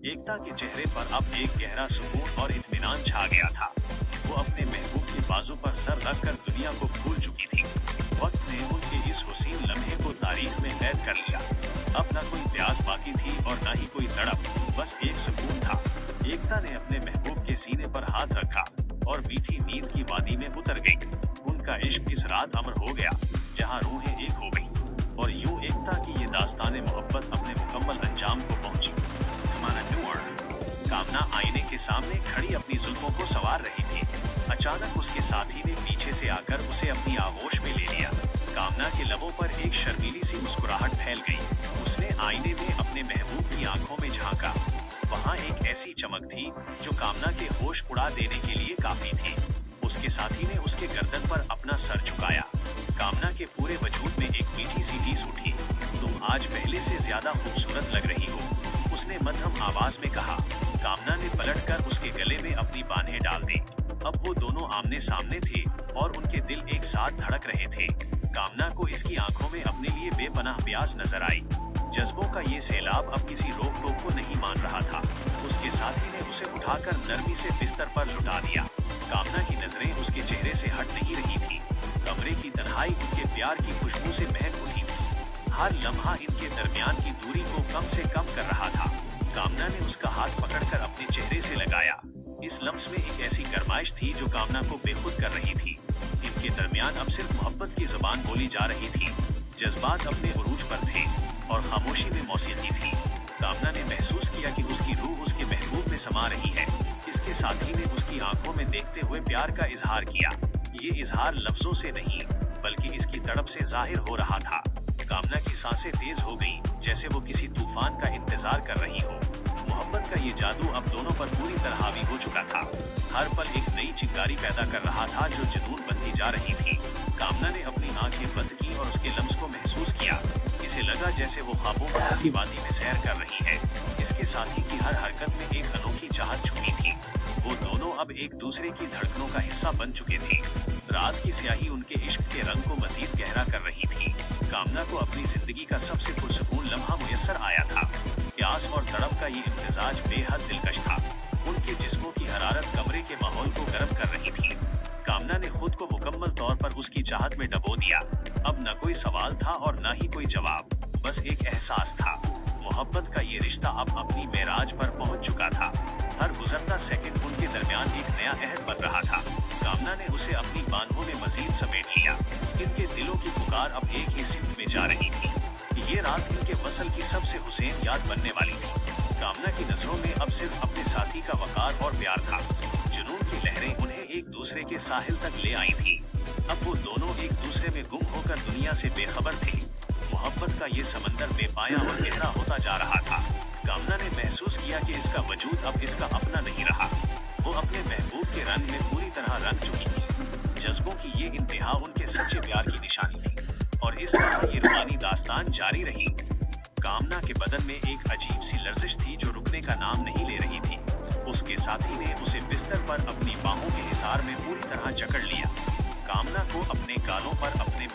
एकता के चेहरे पर अब एक गहरा सुकून और इत्मीनान छा गया था। वो अपने महबूब के बाजू पर सर रखकर दुनिया को भूल चुकी थी। वक्त ने उनके इस हुसीन लम्हे को तारीख में कैद कर लिया। अब न कोई प्यास बाकी थी और न ही कोई तड़प, बस एक सुकून था। एकता ने अपने महबूब के सीने पर हाथ रखा और मीठी नींद की वादी में उतर गई। उनका इश्क इस रात अमर हो गया जहाँ रूहें एक हो गई। और यूं एकता की ये दास्ताने मोहब्बत अपने मुकम्मल अंजाम को पहुंची। कामना आईने के सामने खड़ी अपनी जुल्फों को संवार रही थी। अचानक उसके साथी ने पीछे से आकर उसे अपनी आगोश में ले लिया। कामना के लबों पर एक शर्मीली सी मुस्कुराहट फैल गई। उसने आईने में अपने महबूब की आंखों में झांका। वहां एक ऐसी चमक थी जो कामना के होश उड़ा देने के लिए काफी थी। उसके साथी ने उसके गर्दन पर अपना सर झुकाया। कामना के पूरे वजूद में एक मीठी सी टीस उठी। तुम आज पहले से ज्यादा खूबसूरत लग रही हो, उसने मध्यम आवाज में कहा। कामना ने पलटकर उसके गले में अपनी बाहें डाल दी। अब वो दोनों आमने सामने थे और उनके दिल एक साथ धड़क रहे थे। कामना को इसकी आंखों में अपने लिए बेपनाह प्यास नजर आई। जज्बों का ये सैलाब अब किसी रोक टोक को नहीं मान रहा था। उसके साथी ने उसे उठाकर नरमी से बिस्तर पर लुटा दिया। कामना की नजरें उसके चेहरे से हट नहीं रही थी। कमरे की तन्हाई उनके प्यार की खुशबू से महक उठी थी। हर लम्हा इनके दरमियान की दूरी को कम से कम कर रहा था। कामना ने उसका हाथ पकड़कर अपने चेहरे से लगाया। इस लम्स में एक ऐसी गरमाइश थी जो कामना को बेखुद कर रही थी। इनके दरमियान अब सिर्फ मोहब्बत की जुबान बोली जा रही थी। जज्बात अपने उरूज पर थे और खामोशी में मौसीकी थी। कामना ने महसूस किया कि उसकी रूह उसके महबूब में समा रही है। इसके साथी ने उसकी आंखों में देखते हुए प्यार का इजहार किया। ये इजहार लफ्जों से नहीं बल्कि इसकी तड़प से जाहिर हो रहा था। कामना की सांसें तेज हो गईं, जैसे वो किसी तूफान का इंतजार कर रही हो। मोहब्बत का ये जादू अब दोनों पर पूरी तरह हावी हो चुका था। हर पल एक नई चिंगारी पैदा कर रहा था जो जुनून बनती जा रही थी। कामना ने अपनी आंखें बंद की और उसके लम्स को महसूस किया। इसे लगा जैसे वो ख्वाबों की हंसी वादी में सैर कर रही है। इसके साथी की हर हरकत में एक अनोखी चाहत छुपी थी। वो दोनों अब एक दूसरे की धड़कनों का हिस्सा बन चुके थे। रात की स्याही उनके इश्क के रंग को मजीद गहरा कर रही थी। कामना को अपनी जिंदगी का सबसे पुरसुकून लम्हा मुयस्सर आया था। प्यास और तड़प का ये इम्तिजाज बेहद दिलकश था। उनके जिस्मों की हरारत कमरे के माहौल को गर्म कर रही थी। कामना ने खुद को मुकम्मल तौर पर उसकी चाहत में डबो दिया। अब न कोई सवाल था और न ही कोई जवाब, बस एक एहसास था। मोहब्बत का ये रिश्ता अब अपनी मेराज पर पहुंच चुका था। हर गुजरता सेकंड उनके दरमियान एक नया अहद बन रहा था। कामना ने उसे अपनी बाहों में मजीद समेट लिया। इनके दिलों की पुकार अब एक ही सिमत में जा रही थी। ये रात इनके वसल की सबसे हुसैन याद बनने वाली थी। कामना की नजरों में अब सिर्फ अपने साथी का वकार और प्यार था। जुनून की लहरें उन्हें एक दूसरे के साहिल तक ले आई थी। अब वो दोनों एक दूसरे में गुम होकर दुनिया से बेखबर थे। मोहब्बत का ये समंदर बेपाया और गहरा होता जा रहा था। कामना ने महसूस किया कि इसका वजूद अब इसका अपना नहीं रहा। वो अपने महबूब के रंग में पूरी तरह रंग चुकी थी। जज्बों की ये इंतहा उनके सच्चे प्यार की निशानी थी और इस तरह ये रूहानी दास्तान जारी रही। कामना के बदन में एक अजीब सी लर्जिश थी जो रुकने का नाम नहीं ले रही थी। उसके साथी ने उसे बिस्तर पर अपनी बाहों के हिसार में पूरी तरह जकड़ लिया। कामना को अपने गालों पर अपने